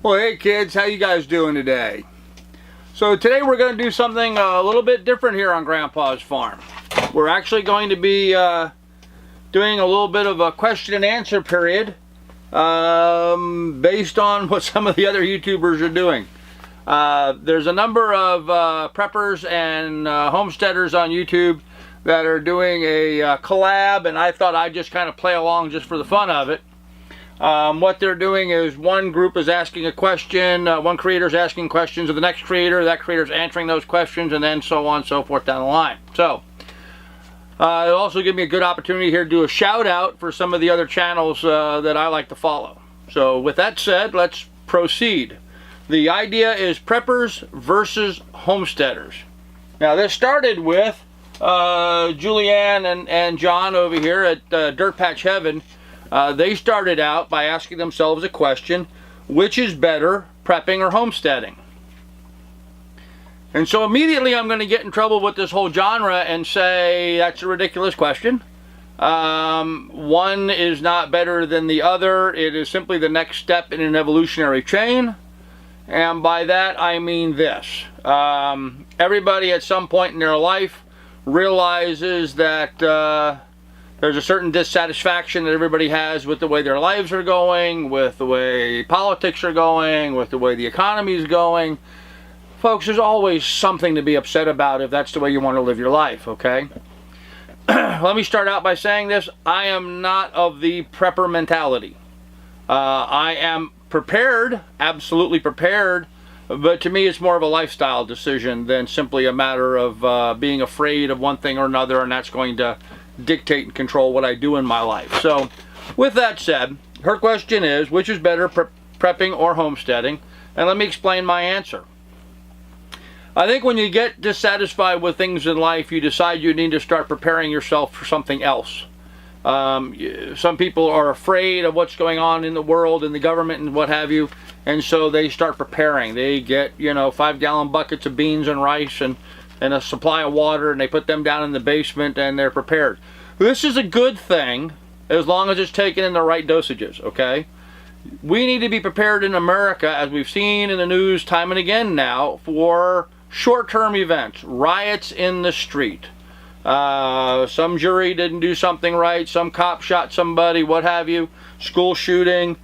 Well, hey kids, how you guys doing today? So today we're going to do something a little bit different here on Grandpa's farm. We're actually going to be doing a little bit of a question and answer period based on what some of the other YouTubers are doing. There's a number of preppers and homesteaders on YouTube that are doing a collab, and I thought I'd just kind of play along just for the fun of it. What they're doing is one group is asking a question, one creator is asking questions of the next creator, that creator is answering those questions, and then so on and so forth down the line. So it'll also give me a good opportunity here to do a shout out for some of the other channels that I like to follow. So with that said, let's proceed. The idea is Preppers versus Homesteaders. Now this started with Julianne and John over here at Dirt Patch Heaven. They started out by asking themselves a question: which is better, prepping or homesteading? And so immediately I'm going to get in trouble with this whole genre and say that's a ridiculous question. One is not better than the other. It is simply the next step in an evolutionary chain. And by that I mean this. Everybody at some point in their life realizes that there's a certain dissatisfaction that everybody has with the way their lives are going, with the way politics are going, with the way the economy is going. Folks, there's always something to be upset about if that's the way you want to live your life, okay? Let me start out by saying this. I am not of the prepper mentality. I am prepared, absolutely prepared, but to me it's more of a lifestyle decision than simply a matter of being afraid of one thing or another, and that's going to dictate and control what I do in my life. So with that said, her question is, which is better, prepping or homesteading? And let me explain my answer. I think when you get dissatisfied with things in life, you decide you need to start preparing yourself for something else. Some people are afraid of what's going on in the world and the government and what have you, and so they start preparing. They get, 5-gallon buckets of beans and rice and a supply of water, and they put them down in the basement, and they're prepared. This is a good thing as long as it's taken in the right dosages, okay? We need to be prepared in America, as we've seen in the news time and again now, for short-term events, riots in the street. Some jury didn't do something right, some cop shot somebody, what have you, school shooting,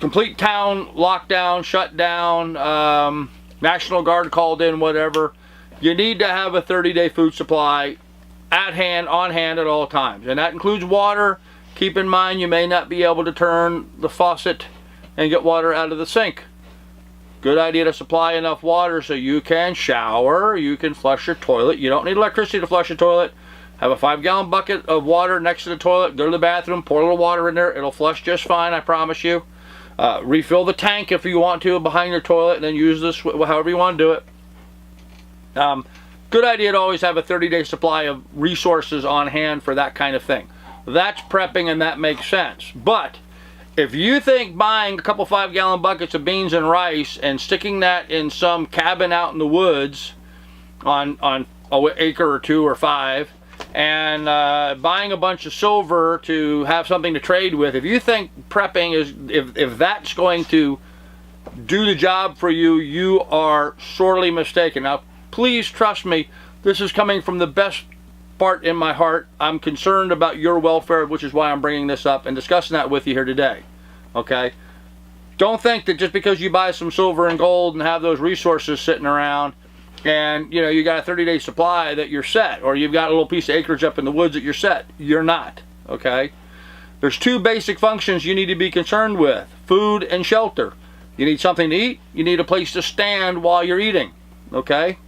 complete town lockdown, shut down, National Guard called in, whatever. You need to have a 30-day food supply at hand, on hand at all times. And that includes water. Keep in mind you may not be able to turn the faucet and get water out of the sink. Good idea to supply enough water so you can shower, you can flush your toilet. You don't need electricity to flush your toilet. Have a 5-gallon bucket of water next to the toilet. Go to the bathroom, pour a little water in there. It'll flush just fine, I promise you. Refill the tank if you want to behind your toilet, and then use this however you want to do it. Good idea to always have a 30-day supply of resources on hand for that kind of thing. That's prepping, and that makes sense. But if you think buying a couple 5-gallon buckets of beans and rice and sticking that in some cabin out in the woods on an acre or 2 or 5, and buying a bunch of silver to have something to trade with, if you think prepping is, if that's going to do the job for you, you are sorely mistaken. Now, please trust me, this is coming from the best part in my heart. I'm concerned about your welfare, which is why I'm bringing this up and discussing that with you here today. Okay? Don't think that just because you buy some silver and gold and have those resources sitting around and you got a 30-day supply that you're set, or you've got a little piece of acreage up in the woods that you're set. You're not. Okay? There's 2 basic functions you need to be concerned with: food and shelter. You need something to eat. You need a place to stand while you're eating. Okay?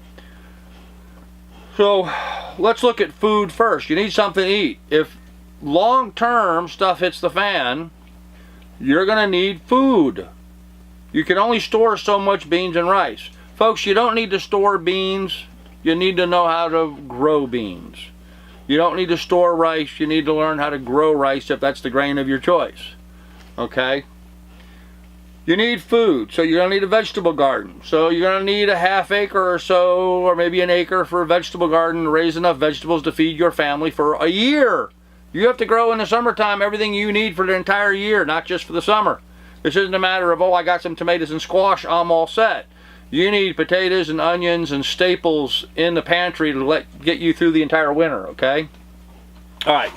So let's look at food first. You need something to eat. If long-term stuff hits the fan, you're going to need food. You can only store so much beans and rice. Folks, you don't need to store beans. You need to know how to grow beans. You don't need to store rice. You need to learn how to grow rice if that's the grain of your choice. Okay? You need food, so you're going to need a vegetable garden. So you're going to need a ½ acre or so, or maybe an acre for a vegetable garden to raise enough vegetables to feed your family for a year. You have to grow in the summertime everything you need for the entire year, not just for the summer. This isn't a matter of, oh, I got some tomatoes and squash, I'm all set. You need potatoes and onions and staples in the pantry to get you through the entire winter, okay? All right.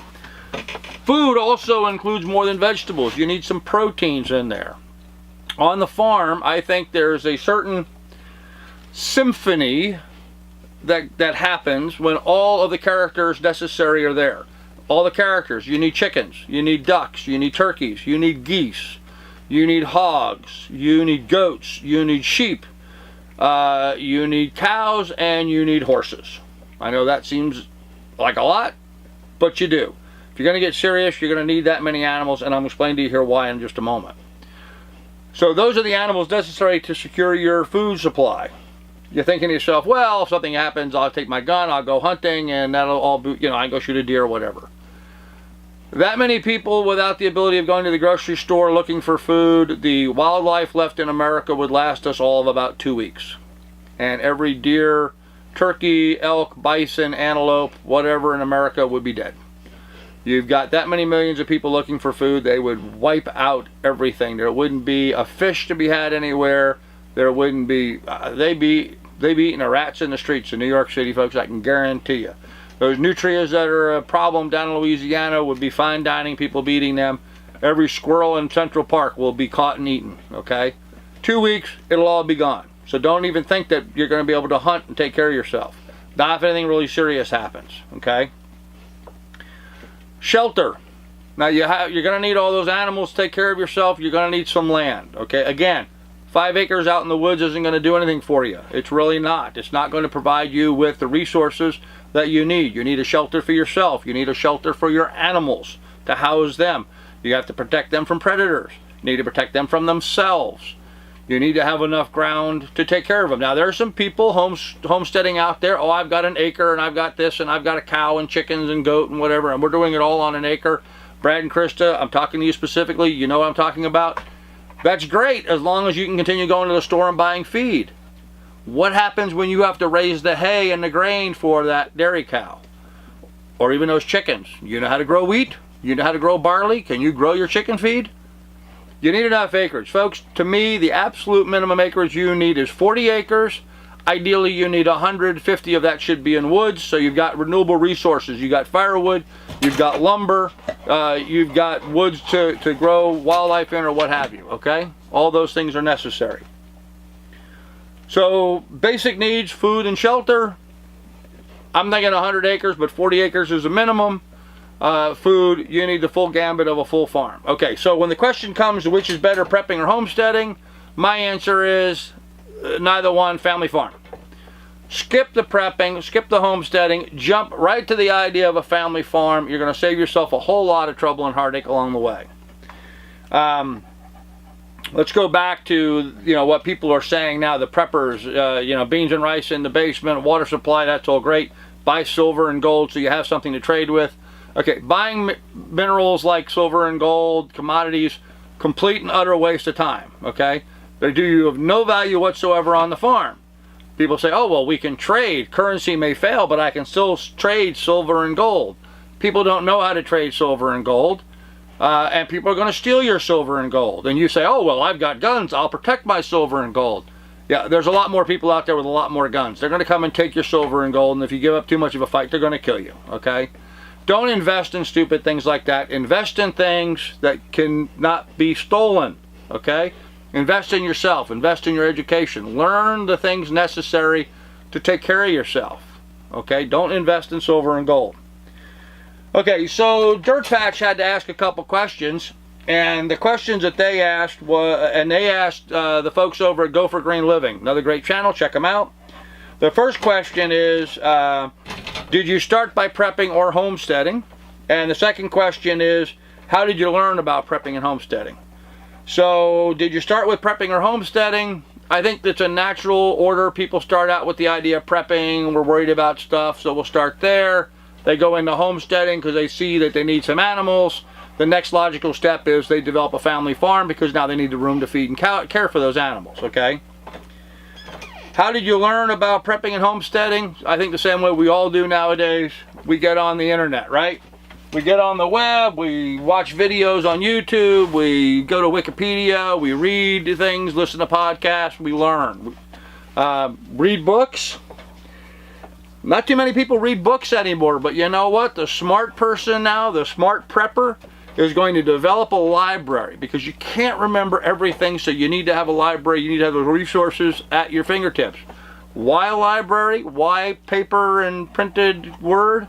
Food also includes more than vegetables. You need some proteins in there. On the farm, I think there's a certain symphony that happens when all of the characters necessary are there. All the characters. You need chickens, you need ducks, you need turkeys, you need geese, you need hogs, you need goats, you need sheep, you need cows, and you need horses. I know that seems like a lot, but you do. If you're going to get serious, you're going to need that many animals, and I'm going to explain to you here why in just a moment. So those are the animals necessary to secure your food supply. You're thinking to yourself, well, if something happens, I'll take my gun, I'll go hunting, and that'll all be, I can go shoot a deer or whatever. That many people without the ability of going to the grocery store looking for food, the wildlife left in America would last us all of about 2 weeks. And every deer, turkey, elk, bison, antelope, whatever in America would be dead. You've got that many millions of people looking for food, they would wipe out everything. There wouldn't be a fish to be had anywhere. There wouldn't be, they'd be eating the rats in the streets in New York City, folks, I can guarantee you. Those nutrients that are a problem down in Louisiana would be fine dining, people be eating them. Every squirrel in Central Park will be caught and eaten, okay? 2 weeks, it'll all be gone. So don't even think that you're going to be able to hunt and take care of yourself. Not if anything really serious happens, okay? Shelter. Now you're going to need all those animals to take care of yourself. You're going to need some land, okay? Again, 5 acres out in the woods isn't going to do anything for you. It's really not. It's not going to provide you with the resources that you need. You need a shelter for yourself. You need a shelter for your animals to house them. You have to protect them from predators. You need to protect them from themselves. You need to have enough ground to take care of them. Now, there are some people homesteading out there. Oh, I've got an acre and I've got this and I've got a cow and chickens and goat and whatever, and we're doing it all on an acre. Brad and Krista, I'm talking to you specifically. You know what I'm talking about. That's great as long as you can continue going to the store and buying feed. What happens when you have to raise the hay and the grain for that dairy cow? Or even those chickens? You know how to grow wheat? You know how to grow barley? Can you grow your chicken feed? You need enough acreage. Folks, to me, the absolute minimum acreage you need is 40 acres. Ideally, you need 150 of that should be in woods, so you've got renewable resources. You've got firewood, you've got lumber, you've got woods to grow wildlife in or what have you, okay? All those things are necessary. So, basic needs, food and shelter. I'm thinking 100 acres, but 40 acres is a minimum. Food, you need the full gambit of a full farm. Okay, so when the question comes to which is better, prepping or homesteading, my answer is neither one, family farm. Skip the prepping, skip the homesteading, jump right to the idea of a family farm. You're going to save yourself a whole lot of trouble and heartache along the way. Let's go back to what people are saying now. The preppers, beans and rice in the basement, water supply, that's all great. Buy silver and gold so you have something to trade with. Okay, buying minerals like silver and gold, commodities, complete and utter waste of time. Okay, they do you of no value whatsoever on the farm. People say, oh, well, we can trade. Currency may fail, but I can still trade silver and gold. People don't know how to trade silver and gold, and people are going to steal your silver and gold. And you say, oh, well, I've got guns. I'll protect my silver and gold. Yeah, there's a lot more people out there with a lot more guns. They're going to come and take your silver and gold, and if you give up too much of a fight, they're going to kill you, okay? Don't invest in stupid things like that. Invest in things that cannot be stolen, okay? Invest in yourself. Invest in your education. Learn the things necessary to take care of yourself, okay? Don't invest in silver and gold. Okay, so Dirt Patch had to ask a couple questions, and the questions that they asked the folks over at Go for Green Living, another great channel, check them out. The first question is, did you start by prepping or homesteading? And the second question is, how did you learn about prepping and homesteading? So, did you start with prepping or homesteading? I think that's a natural order. People start out with the idea of prepping, we're worried about stuff, so we'll start there. They go into homesteading because they see that they need some animals. The next logical step is they develop a family farm because now they need the room to feed and care for those animals, okay? How did you learn about prepping and homesteading? I think the same way we all do nowadays. We get on the internet, right? We get on the web, we watch videos on YouTube, we go to Wikipedia, we read things, listen to podcasts, we learn. Read books. Not too many people read books anymore, but you know what? The smart person now, the smart prepper, is going to develop a library, because you can't remember everything, so you need to have a library, you need to have the resources at your fingertips. Why a library? Why paper and printed word?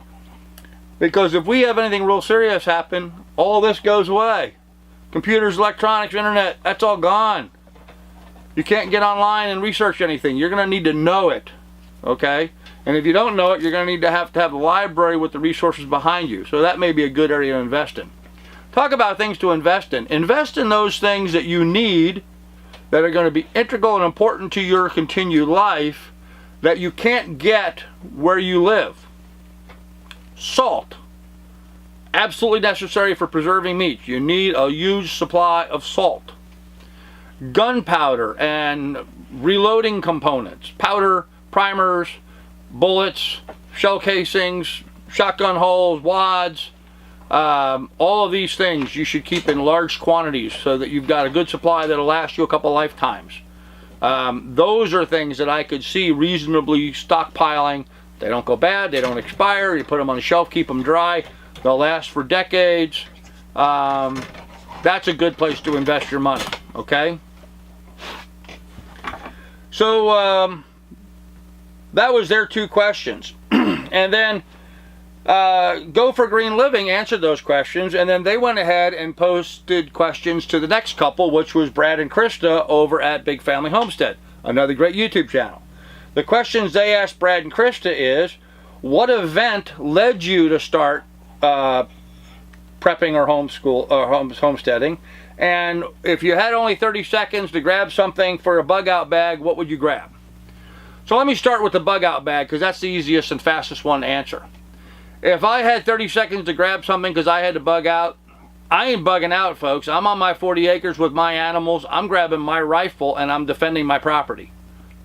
Because if we have anything real serious happen, all this goes away. Computers, electronics, internet, that's all gone. You can't get online and research anything. You're going to need to know it, okay? And if you don't know it, you're going to have a library with the resources behind you. So that may be a good area to invest in. Talk about things to invest in. Invest in those things that you need, that are going to be integral and important to your continued life, that you can't get where you live. Salt. Absolutely necessary for preserving meat. You need a huge supply of salt. Gunpowder and reloading components. Powder, primers, bullets, shell casings, shotgun holes, wads. All of these things you should keep in large quantities so that you've got a good supply that'll last you a couple lifetimes. Those are things that I could see reasonably stockpiling. They don't go bad, they don't expire, you put them on the shelf, keep them dry, they'll last for decades. That's a good place to invest your money, okay? So that was their 2 questions. And then Go for Green Living answered those questions, and then they went ahead and posted questions to the next couple, which was Brad and Krista over at Big Family Homestead, another great YouTube channel. The questions they asked Brad and Krista is, what event led you to start prepping or homesteading? And if you had only 30 seconds to grab something for a bug out bag, what would you grab? So let me start with the bug out bag, because that's the easiest and fastest one to answer. If I had 30 seconds to grab something because I had to bug out, I ain't bugging out, folks. I'm on my 40 acres with my animals. I'm grabbing my rifle and I'm defending my property.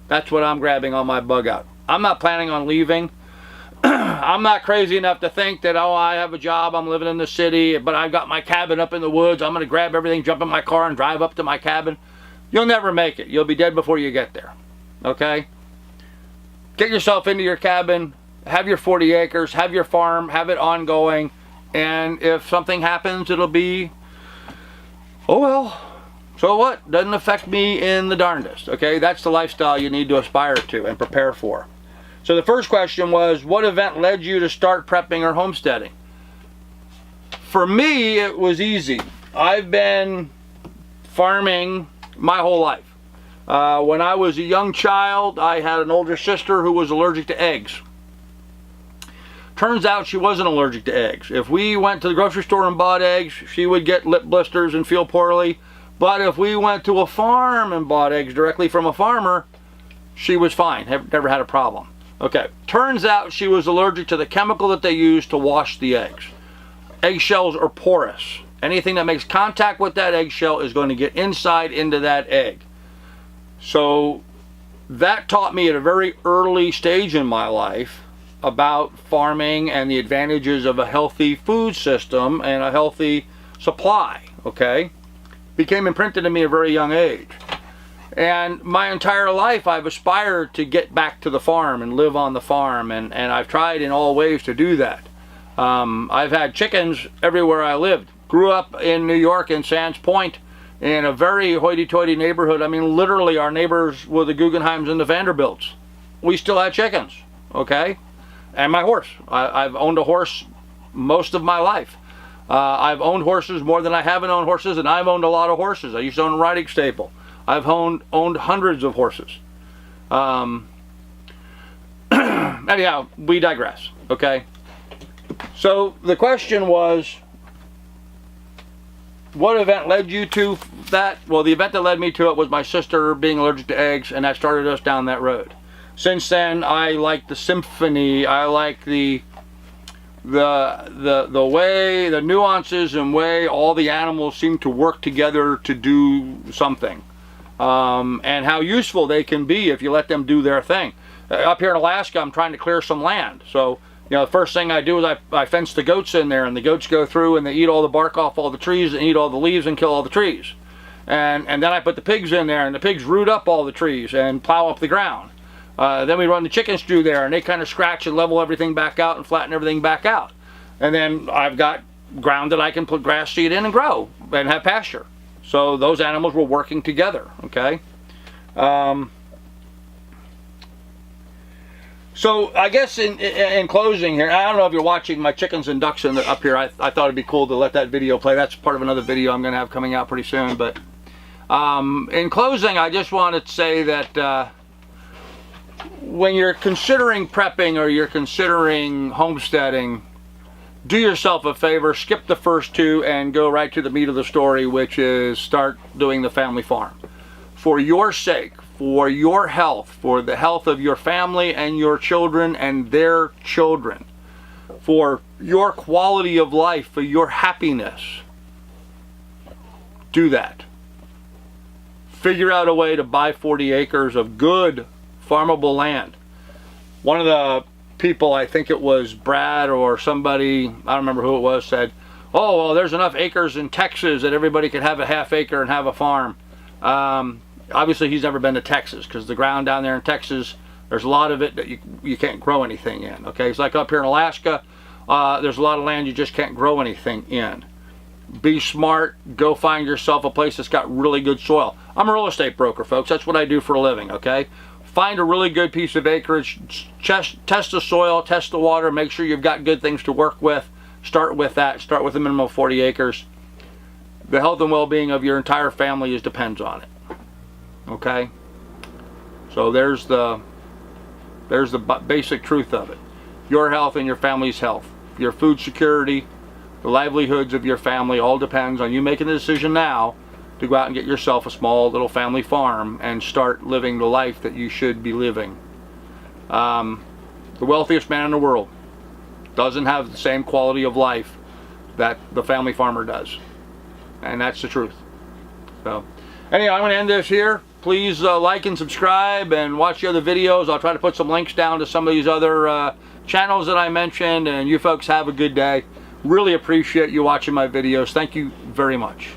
That's what I'm grabbing on my bug out. I'm not planning on leaving. I'm not crazy enough to think that, oh, I have a job, I'm living in the city, but I've got my cabin up in the woods. I'm going to grab everything, jump in my car, and drive up to my cabin. You'll never make it. You'll be dead before you get there. Okay? Get yourself into your cabin. Have your 40 acres. Have your farm. Have it ongoing. And if something happens, it'll be, oh well, so what? Doesn't affect me in the darndest. Okay? That's the lifestyle you need to aspire to and prepare for. So the first question was, what event led you to start prepping or homesteading? For me, it was easy. I've been farming my whole life. When I was a young child, I had an older sister who was allergic to eggs. Turns out she wasn't allergic to eggs. If we went to the grocery store and bought eggs, she would get lip blisters and feel poorly. But if we went to a farm and bought eggs directly from a farmer, she was fine. Never had a problem. Okay, turns out she was allergic to the chemical that they use to wash the eggs. Eggshells are porous. Anything that makes contact with that eggshell is going to get inside into that egg. So that taught me at a very early stage in my life about farming and the advantages of a healthy food system and a healthy supply, okay? Became imprinted in me at a very young age. And my entire life I've aspired to get back to the farm and live on the farm, and I've tried in all ways to do that. I've had chickens everywhere I lived. Grew up in New York in Sands Point in a very hoity-toity neighborhood. I mean, literally our neighbors were the Guggenheims and the Vanderbilts. We still had chickens, okay? And my horse. I've owned a horse most of my life. I've owned horses more than I haven't owned horses, and I've owned a lot of horses. I used to own a riding stable. I've owned hundreds of horses. Anyhow, we digress, okay? So the question was, what event led you to that? Well, the event that led me to it was my sister being allergic to eggs, and that started us down that road. Since then, I like the symphony. I like the way, the nuances and way all the animals seem to work together to do something. And how useful they can be if you let them do their thing. Up here in Alaska, I'm trying to clear some land. So You know, the first thing I do is I fence the goats in there, and the goats go through and they eat all the bark off all the trees and eat all the leaves and kill all the trees. And then I put the pigs in there, and the pigs root up all the trees and plow up the ground. Then we run the chickens through there, and they kind of scratch and level everything back out and flatten everything back out. And then I've got ground that I can put grass seed in and grow and have pasture. So those animals were working together, okay? So I guess in closing here, I don't know if you're watching my chickens and ducks up here. I thought it'd be cool to let that video play. That's part of another video I'm going to have coming out pretty soon. But in closing, I just want to say that when you're considering prepping or you're considering homesteading, do yourself a favor, skip the first two and go right to the meat of the story, which is start doing the family farm. For your sake, for your health, for the health of your family and your children and their children, for your quality of life, for your happiness, do that. Figure out a way to buy 40 acres of good farmable land. One of the people, I think it was Brad or somebody, I don't remember who it was, said, oh, well, there's enough acres in Texas that everybody could have a half acre and have a farm. Obviously, he's never been to Texas, because the ground down there in Texas, there's a lot of it that you can't grow anything in. Okay, it's like up here in Alaska, there's a lot of land you just can't grow anything in. Be smart. Go find yourself a place that's got really good soil. I'm a real estate broker, folks. That's what I do for a living, okay? Find a really good piece of acreage, test the soil, test the water, make sure you've got good things to work with. Start with that. Start with a minimum of 40 acres. The health and well-being of your entire family depends on it. Okay? So there's the basic truth of it. Your health and your family's health. Your food security, the livelihoods of your family, all depends on you making the decision now to go out and get yourself a small little family farm and start living the life that you should be living. The wealthiest man in the world doesn't have the same quality of life that the family farmer does. And that's the truth. So anyway, I'm going to end this here. Please like and subscribe and watch the other videos. I'll try to put some links down to some of these other channels that I mentioned. And you folks have a good day. Really appreciate you watching my videos. Thank you very much.